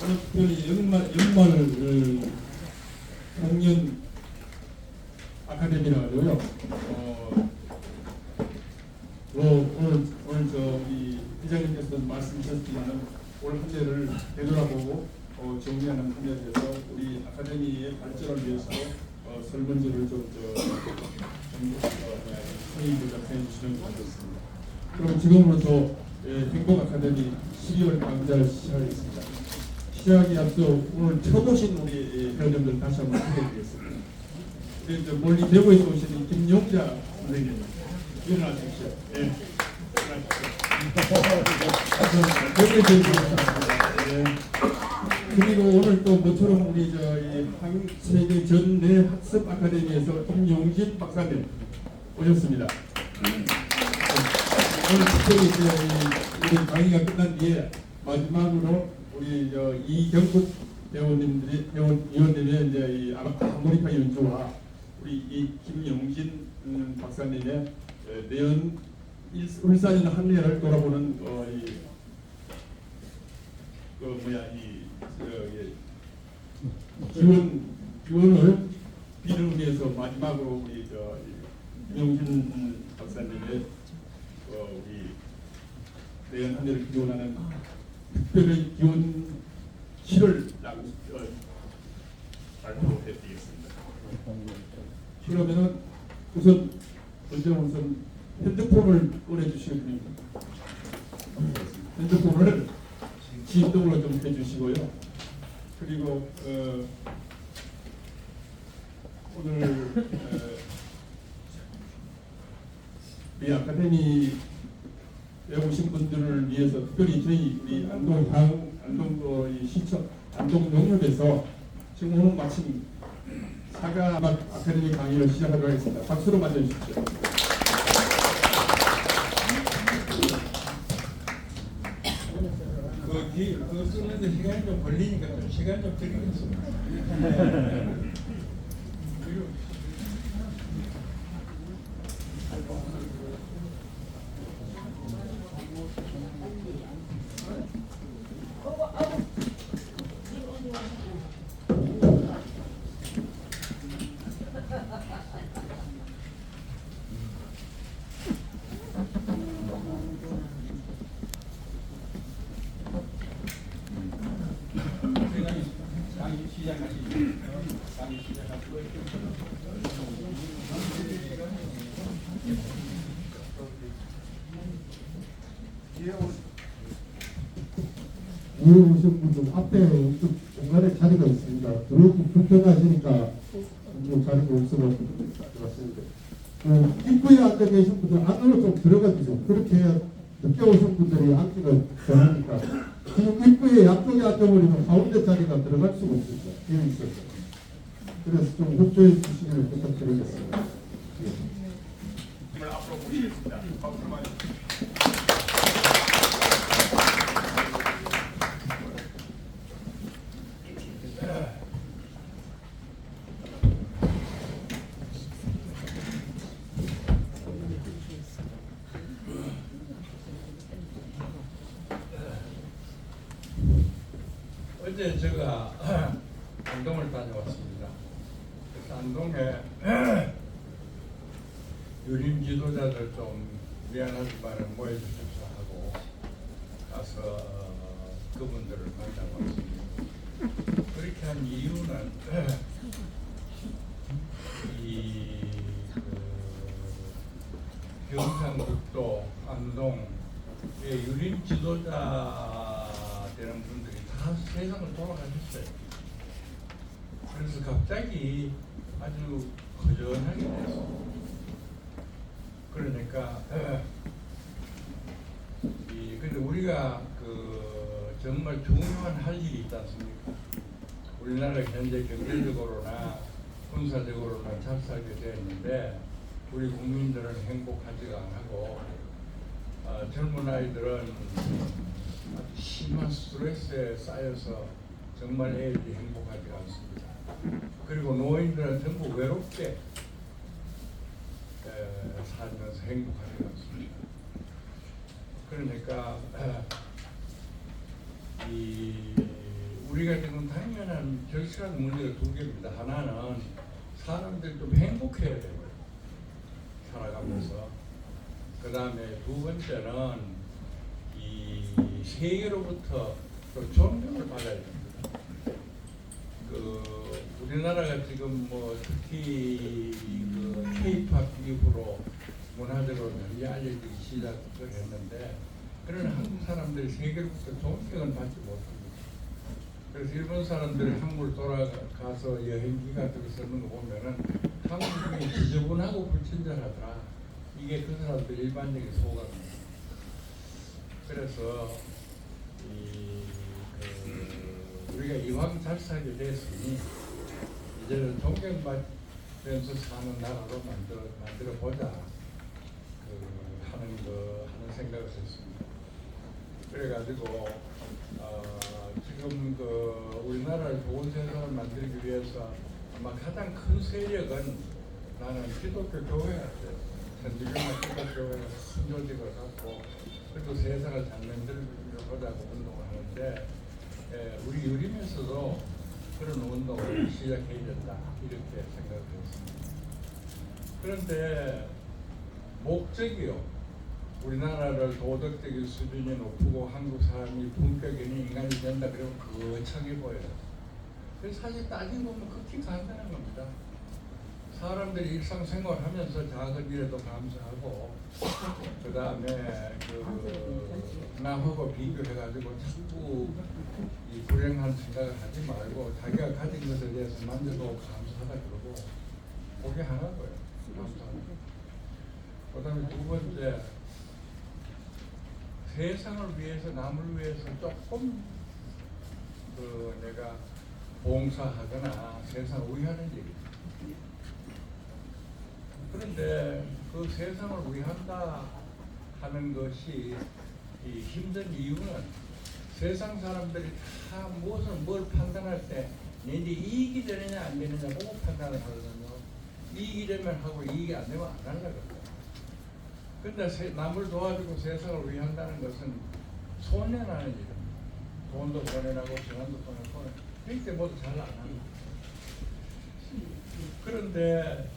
오늘 특별히 연말 공연 아카데미라고요. 오늘 우리 회장님께서 말씀하셨지만 올 한 해를 되돌아보고 정리하는 한 해에 대해서 우리 아카데미의 발전을 위해서 설문지를 선의를 작성해 주시는 것 같습니다. 그럼 지금부터 행복 아카데미 12월 강좌를 시작하겠습니다. 시작에 앞서 오늘 처음 오신 우리 회원님들 다시 한번 소개해드리겠습니다. 우리 멀리 대구에서 오신 김용자 선생님 일어나십시오. 예. 대구에서 오셨습니다. 그리고 오늘 또 모처럼 우리 세계 전내 학습 아카데미에서 김용진 박사님 오셨습니다. 오늘 특별히 우리 강의가 끝난 뒤에 마지막으로 우리 이경국 위원님의 이제 이 하모니카 연주와 우리 이 김용진 박사님의 내연 울산인 한 해를 돌아보는 기원을 비를 위해서 마지막으로 우리 김용진 박사님의 우리 내연 한 해를 기원하는 특별히 기원 시를 발표해드리겠습니다. 그러면은 우선 핸드폰을 꺼내주시면 됩니다. 핸드폰을 진동으로 좀 해주시고요. 그리고 오늘 우리 아카데미에 오신 분들을 위해서 특별히 저희 우리 시청 안동 농협에서 지금 오늘 마침 사과 아카데미 강의를 시작하도록 하겠습니다. 박수로 맞아주십시오. 그거 쓰는데 시간이 좀 걸리니까 좀 시간 좀 드리겠습니다. 위에 오신 분들 앞에 공간에 자리가 있습니다. 들어오기 불편하시니까 자리가 없어가지고 들어왔습니다. 입구에 앉아 계신 분들 안으로 좀 들어가 주세요. 그렇게 해야 늦게 오신 분들이 앉기가 변하니까 지금 입구에 양쪽에 앉아버리면 가운데 자리가 들어갈 수가 없습니다. 비어 있어서. 그래서 좀 협조해 주시기를 부탁드리겠습니다. 정말 앞으로 모시겠습니다. 박수 많이. 어제 제가 안동을 다녀왔습니다. 그래서 안동에 유림 지도자들 좀 미안하지만 모여주십사 하고 가서 그분들을 만나고 왔습니다. 그렇게 한 이유는 경상북도 안동의 유림 지도자 되는 분들이 다 세상을 돌아가셨어요. 그래서 갑자기 아주 허전하게 됐어요. 그러니까 근데 우리가 정말 중요한 할 일이 있지 않습니까? 우리나라가 현재 경제적으로나 군사적으로나 찹쌀게 되었는데 우리 국민들은 행복하지가 않고 젊은 아이들은 아주 심한 스트레스에 쌓여서 정말 애들이 행복하지 않습니다. 그리고 노인들은 전부 외롭게 살면서 행복하지 않습니다. 그러니까 우리가 지금 당면한 절실한 문제가 두 개입니다. 하나는 사람들이 좀 행복해야 되고요. 살아가면서. 그 다음에 두 번째는 이 세계로부터 또 존경을 받아야 됩니다. 우리나라가 지금 뭐 특히 그 K-팝 이후로 문화적으로 널리 알려지기 시작을 했는데 그런 한국 사람들이 세계로부터 존경을 받지 못합니다. 그래서 일본 사람들이 한국을 돌아가서 여행기가 들어서는 거 보면은 한국이 지저분하고 불친절하더라. 이게 그 사람들 일반적인 소감입니다. 그래서 우리가 이왕 잘 살게 됐으니 이제는 존경받으면서 사는 나라로 만들어 보자 하는 생각을 했습니다. 그래가지고 지금 우리나라를 좋은 세상을 만들기 위해서 아마 가장 큰 세력은 나는 기독교 교회 같아요. 천주교나 기독교회가 큰 조직을 갖고 그리고 세상을 잘 만들어보자고 운동을 하는데 우리 유림에서도 그런 운동을 시작해야 된다 이렇게 생각을 했습니다. 그런데 목적이요. 우리나라를 도덕적인 수준이 높고 한국 사람이 품격 있는 인간이 된다 그러면 거창해 보여요. 그래서 사실 따지고 보면 극히 간단한 겁니다. 사람들이 일상생활하면서 작은 일에도 감사하고 그 다음에 남하고 비교해가지고 자꾸 이 불행한 생각을 하지 말고 자기가 가진 것에 대해서 만족하고 감사하다 그러고 그게 하나고요. 감사합니다. 그 다음에 두 번째 세상을 위해서 남을 위해서 조금 내가 봉사하거나 세상을 위하는 일이 그런데 그 세상을 위한다 하는 것이 힘든 이유는 세상 사람들이 다 뭘 판단할 때 내게 이익이 되느냐 안 되느냐 보고 판단을 하거든요. 이익이 되면 하고 이익이 안 되면 안 하려고. 그런데 남을 도와주고 세상을 위한다는 것은 손해나는 일입니다. 돈도 손해나고 시간도 손해나고 이렇게 모두 잘 안 합니다. 그런데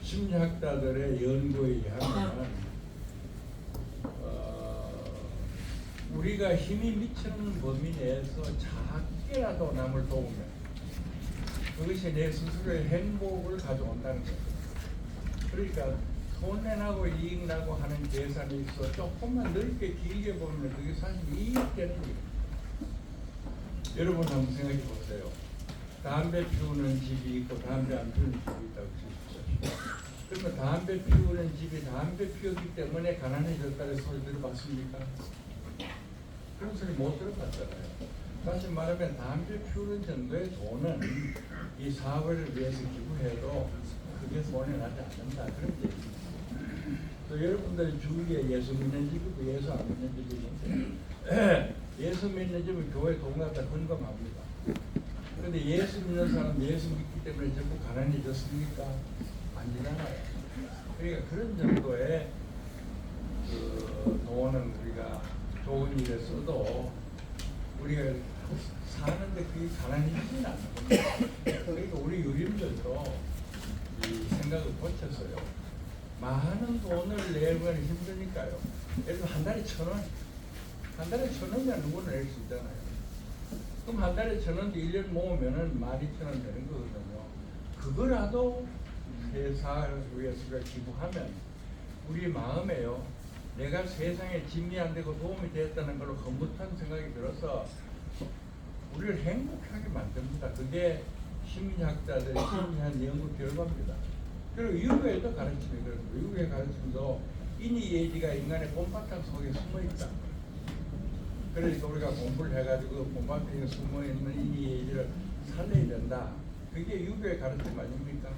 심리학자들의 연구에 의하면 우리가 힘이 미치는 범위 내에서 작게라도 남을 도우면 그것이 내 스스로의 행복을 가져온다는 거죠. 그러니까 손해나고 이익나고 하는 계산이 있어 조금만 넓게 길게 보면 그게 사실 이익되는 일입니다. 여러분 한번 생각해 보세요. 담배 피우는 집이 있고 담배 안 피우는 집이 있다고 치십시오. 그러면 담배 피우는 집이 담배 피우기 때문에 가난해졌다는 소리 들어봤습니까? 그런 소리 못 들어봤잖아요. 다시 말하면 담배 피우는 정도의 돈은 이 사회를 위해서 기부해도 그게 손해나지 않는다. 그런 얘기입니다. 또 여러분들 주위에 예수 믿는 집이고 예수 안 믿는 집이 있는데 예수 믿는 집은 교회 돈 갖다 헌금합니다. 그런데 예수 믿는 사람 예수 믿기 때문에 전부 가난해졌습니까? 아니잖아요. 그러니까 그런 정도의 돈은 우리가 좋은 일에 써도 우리가 사는데 그게 가난해지진 않는 겁니다. 그러니까 우리 유림들도 이 생각을 고쳤어요. 많은 돈을 내면 힘드니까요. 예를 들어 한 달에 1,000원. 한 달에 1,000원이면 누구나 낼 수 있잖아요. 그럼 한 달에 1,000원도 1년 모으면은 12,000원 되는 거거든요. 그거라도 세상을 위해서 기부하면 우리 마음에요. 내가 세상에 짐이 안 되고 도움이 되었다는 걸로 흐뭇한 생각이 들어서 우리를 행복하게 만듭니다. 그게 심리학자들이 심리한 연구 결과입니다. 그리고 유교에도 가르침이 그렇습니다. 유교의 가르침도 인의예지가 인간의 본바탕 속에 숨어있다. 그러니까 우리가 공부를 해가지고 본바탕에 숨어있는 인의예지를 살려야 된다. 그게 유교의 가르침 아닙니까?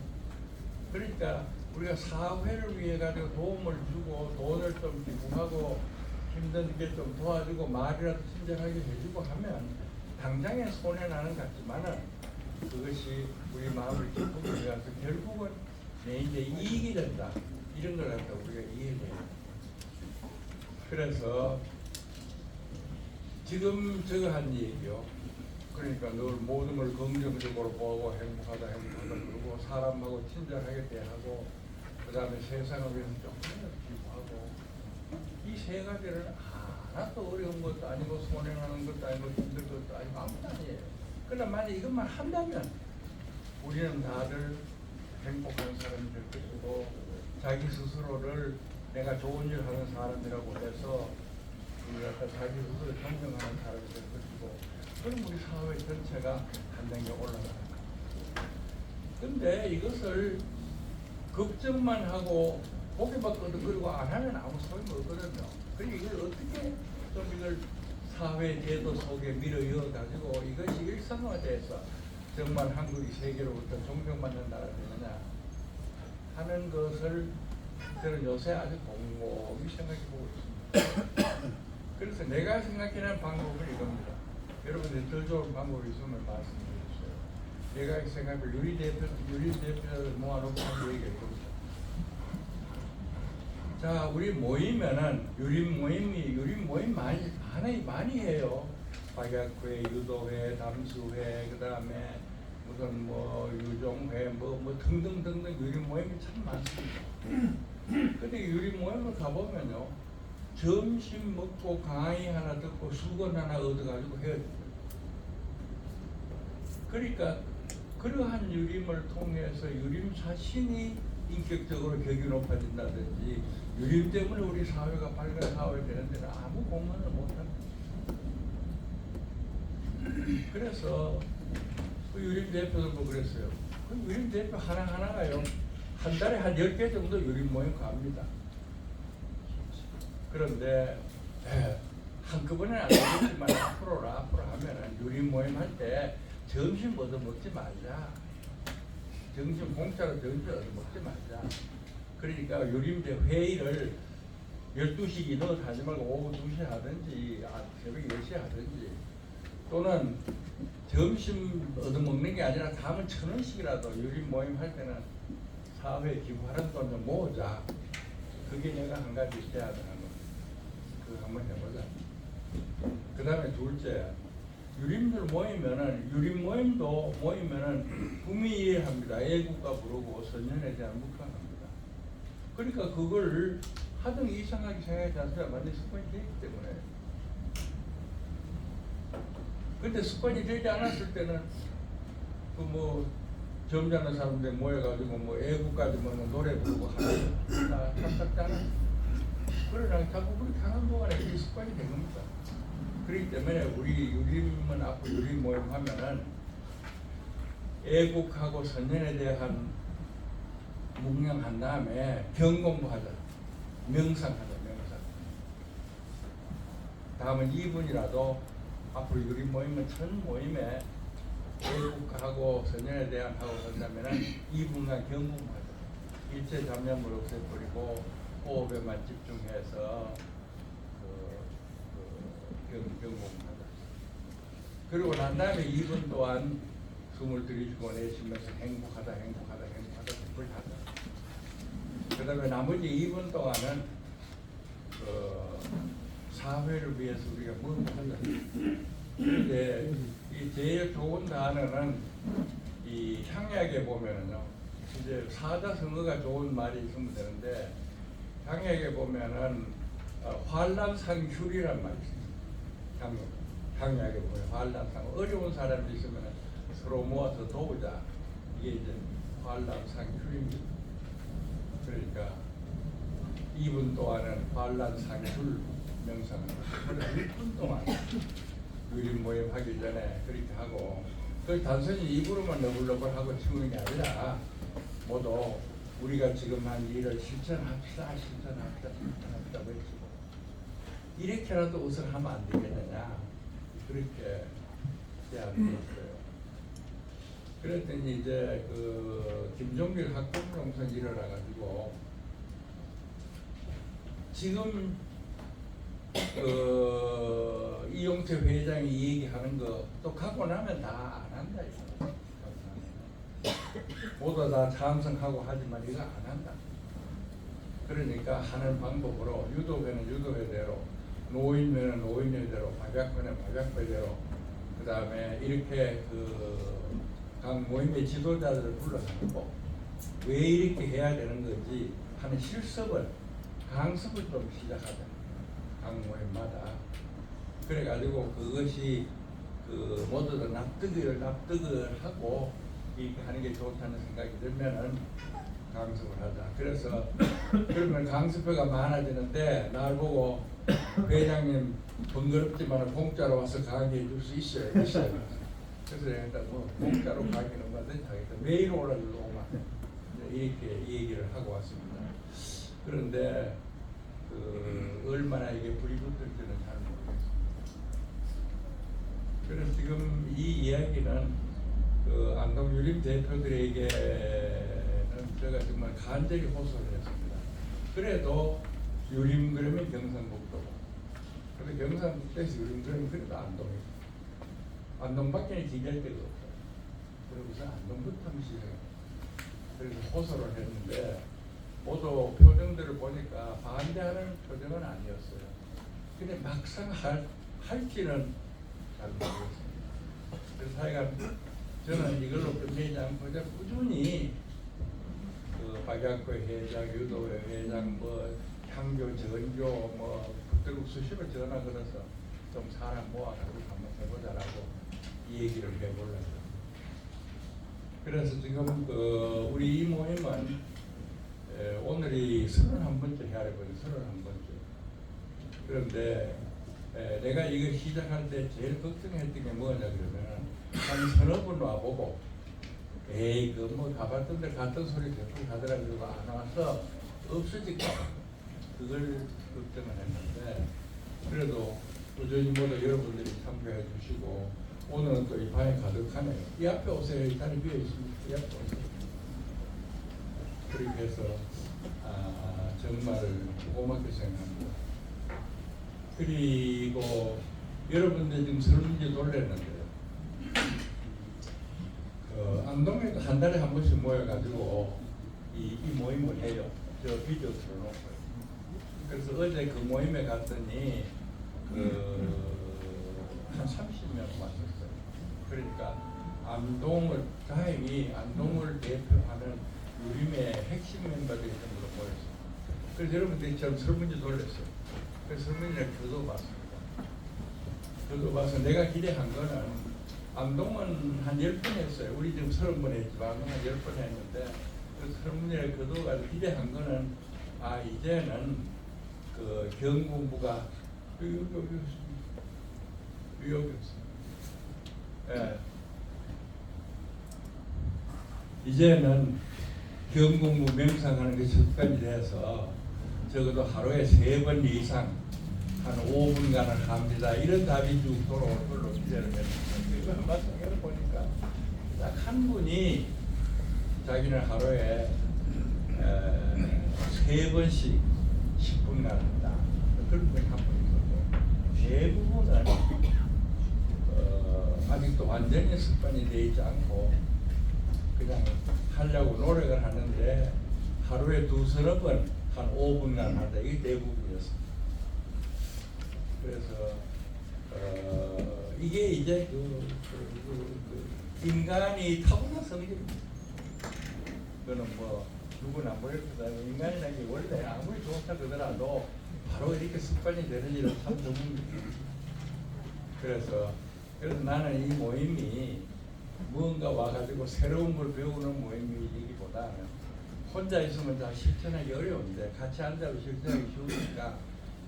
그러니까 우리가 사회를 위해 가지고 도움을 주고 돈을 좀 기부하고 힘든 게 좀 도와주고 말이라도 친절하게 해주고 하면 당장에 손해나는 것 같지만은 그것이 우리 마음을 기쁘게 해서 결국은 내 이제 이익이 된다. 이런 걸 갖다 우리가 이해해야 돼요. 그래서 지금 저거 한 얘기요. 그러니까 늘 모든 걸 긍정적으로 보고 행복하다 그러고 사람하고 친절하게 대하고 그 다음에 세상을 위해서 조금이라도 기부하고 이 세 가지를 하나도 어려운 것도 아니고 손해하는 것도 아니고 힘들 것도 아니고 아무것도 아니에요. 그러나 만약 이것만 한다면 우리는 다들 행복한 사람이 될 것이고 자기 스스로를 내가 좋은 일 하는 사람이라고 해서 자기 스스로 존경하는 사람이 될 것이고 그럼 우리 사회 전체가 한 단계 올라가는 거예요. 근데 이것을 걱정만 하고 고개만 끄덕거리고 안 하면 아무 소용이 없거든요. 그러니까 이걸 어떻게 좀 이걸 사회 제도 속에 밀어넣어 가지고 이것이 일상화돼서 정말 한국이 세계로부터 존경받는 나라가 되느냐 하는 것을 저는 요새 아주 곰곰이 생각해 보고 있습니다. 그래서 내가 생각하는 방법은 이겁니다. 여러분들 더 좋은 방법이 있으면 말씀해 주세요. 내가 생각해 유리 대표를 모아놓고 한 얘기가 있습니다. 자, 우리 모이면은 유림 모임 많이 해요. 박약회, 유도회, 담수회, 그 다음에 무슨 뭐 유종회, 뭐 등등등등 유림 모임이 참 많습니다. 근데 유림 모임을 가보면요, 점심 먹고 강의 하나 듣고 수건 하나 얻어가지고 헤어집니다. 그러니까 그러한 유림을 통해서 유림 자신이 인격적으로 격이 높아진다든지 유림 때문에 우리 사회가 밝은 사회가 되는 데는 아무 공헌을 못합니다. 그래서 그 유림 대표들도 그랬어요. 그 유림 대표 하나하나가요 한 달에 한 10개 정도 유림 모임 갑니다. 그런데 한꺼번에 안 되겠지만 앞으로 하면은 유림 모임 할 때 점심 얻어 먹지 말자. 점심 공짜로 점심 얻어 먹지 말자. 그러니까 유림제 회의를 12시 이너트 하지 말고 오후 2시에 하든지 새벽 10시에 하든지 또는 점심 얻어 먹는 게 아니라 다음은 1,000원씩이라도 유림 모임 할 때는 사회에 기부하는 돈 좀 모으자. 그게 내가 한 가지 있어야 하는 거. 그거 한번 해보자. 그 다음에 둘째, 유림들 모이면은 유림 모임도 모이면은 구미일합니다. 애국가 부르고 선년에 대한 묵상합니다. 그러니까 그걸 하등 이상하게 생각하지 않습니다. 완전 습관이 되기 때문에. 근데 습관이 되지 않았을 때는 그 뭐 점잖은 사람들 모여가지고 뭐 애국까지 뭐 노래 부르고 하는 다 탑답잖아. 그러나 자꾸 그렇게 하는 동안에 이게 습관이 된 겁니다. 그렇기 때문에 우리 유림은 앞으로 유림 모임 하면은 애국하고 선년에 대한 묵념한 다음에 경공부하자. 명상하자. 명상. 다음은 2분이라도 앞으로 유림 모임은 전 모임에 애국하고 선년에 대한 하고 한다면은 2분간 경공부하자. 일체 잡념을 없애버리고 호흡에만 집중해서 경공하자. 그리고 난 다음에 2분 동안 숨을 들이쉬고 내쉬면서 행복하다 듣불 하자. 그 다음에 나머지 2분 동안은 사회를 위해서 우리가 뭘 하자. 그런데 이 제일 좋은 단어는 이 향약에 보면은요, 이제 사자성어가 좋은 말이 있으면 되는데 향약에 보면은 환란상휴리란 말이 있습니다. 향약에 보면 환란상 어려운 사람이 있으면 서로 모아서 도우자. 이게 이제 환란상휴리입니다. 그러니까 2분 동안은 환란상휴 명상합니다. 그래서 6분 동안 유림 모임 하기 전에 그렇게 하고, 그 단순히 입으로만 너블너블하고 치우는 게 아니라 모두 우리가 지금 한 일을 실천합시다 외치고 이렇게라도 웃을 하면 안 되겠느냐, 그렇게 제안했어요. 그랬더니 이제 그 김종길 학부모농선 일어나가지고 지금 이용태 회장이 얘기하는 거 또 갖고 나면 다 안 한다 이거. 모두 다 찬성하고 하지만 이거 안 한다. 그러니까 하는 방법으로 유도회는 유도회대로, 노인회는 노인회대로, 마병과대로 그 다음에 이렇게 각 모임의 지도자들을 불러가지고 왜 이렇게 해야 되는 건지 하는 실습을 강습을 좀 시작하자. 각 모임마다 그래가지고 그것이 모두들 납득을 하고 이렇게 하는 게 좋다는 생각이 들면은 강습을 하자. 그래서 그러면 강습회가 많아지는데 날 보고 회장님 번거롭지만 공짜로 와서 강의해 줄 수 있어요. 그래서 내가 뭐 공짜로 강의는 얼마든지 하겠다. 매일 올라줘도 오만 이렇게 얘기를 하고 왔습니다. 그런데 얼마나 이게 불이 붙을지는 잘 모르겠습니다. 그래서 지금 이 이야기는 안동 유림 대표들에게는 제가 정말 간절히 호소를 했습니다. 그래도 유림 그러면 경상북도고, 그런데 경상북도에서 유림 그러면 그래도 안동이고, 안동밖에는 기대할 데가 없어요. 그러고서 안동부터 시작해요. 그래서 호소를 했는데 모두 표정들을 보니까 반대하는 표정은 아니었어요. 근데 막상 할지는 잘 모르겠습니다. 그래서 하여간 저는 이걸로 끝내지 않고 이제 꾸준히 박약호 회장, 유도회 회장, 향교, 전교, 붙들고 수십을 전화 걸어서 좀 사람 모아가지고 한번 해보자라고 이 얘기를 해보려고. 그래서 지금 우리 이 모임은 오늘이 31번째 해야되거든요. 31번째. 그런데 내가 이거 시작할 때 제일 걱정했던 게 뭐냐 그러면 한 서너 분 와보고 에이 가봤던 데 갔던 소리 대충 하더라 그러고 안 와서 없어질까 그걸 걱정을 했는데 그래도 꾸준히 모두 여러분들이 참여해 주시고 오늘은 또 이 방에 가득하네요. 이 앞에 오세요. 이 자리 비어 있습니다. 이 앞에 오세요. 그렇게 해서 정말 고맙게 생각합니다. 그리고 여러분들 지금 설문지 돌렸는데요. 안동에도 한 달에 한 번씩 모여가지고 이 모임을 해요. 저 비디오 틀어놓고요. 그래서 어제 그 모임에 갔더니 한 30명 왔었어요. 그러니까 다행히 안동을 대표하는 유림의 핵심 멤버들이 전부 모였어요. 그래서 여러분들이 처럼 설문지 돌렸어요. 그래서 설문지를 걷어봤습니다. 걷어봐서 내가 기대한 거는 안동은 한 10번 했어요. 우리 지금 30번 했지만 안동 한 10번 했는데 그 설문지를 걷어가지고 기대한 거는 이제는 경공부가 여기 없습니다. 예. 이제는 경공부 명상하는 게 습관이 돼서 적어도 하루에 3번 이상 한 5분간을 합니다. 이런 답이 쭉 돌아올 걸로 기대를 했는데 마찬가지로 보니까 딱 한 분이 자기는 하루에 3번씩 10분간 한다. 그런 분이 한 분 있었고 대부분은 아직도 완전히 습관이 되어 있지 않고 그냥 하려고 노력을 하는데 하루에 2-3번 한 5분간 한다. 이게 대부분이었습니다. 그래서 이게 이제 인간이 타고난 성질입니다. 그거는 누구나 모르겠다. 인간이라는 게 원래 아무리 좋다 그러더라도 바로 이렇게 습관이 되는 일은 참 드뭅니다. 그래서 나는 이 모임이 무언가 와가지고 새로운 걸 배우는 모임이기보다는 혼자 있으면 다 실천하기 어려운데 같이 앉아서 실천하기 쉬우니까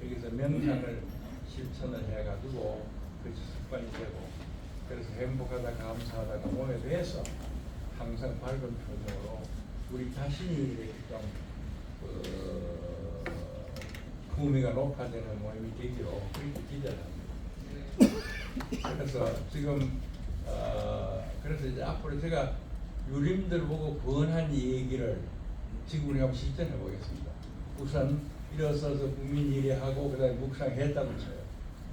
여기서 명상을 실천을 해가지고 그 습관이 되고 그래서 행복하다 감사하다가 몸에 배서 항상 밝은 표정으로 우리 자신이 좀 품위가 높아지는 모임이 되기로 그렇게 기대를 합니다. 그래서 지금 그래서 이제 앞으로 제가 유림들 보고 권한 얘기를 지금 우리가 실천해 보겠습니다. 우선 일어서서 국민 일회하고 그다음에 묵상했다고 쳐요.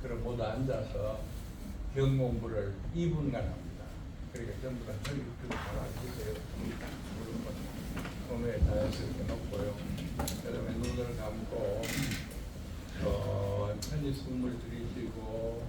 그럼 모두 앉아서 경공부를 2분간 합니다. 그러니까 전부 다 허리 펴고 앉으세요. 몸에 자연스럽게 놓고요. 그다음에 눈을 감고 천천히 숨을 들이쉬고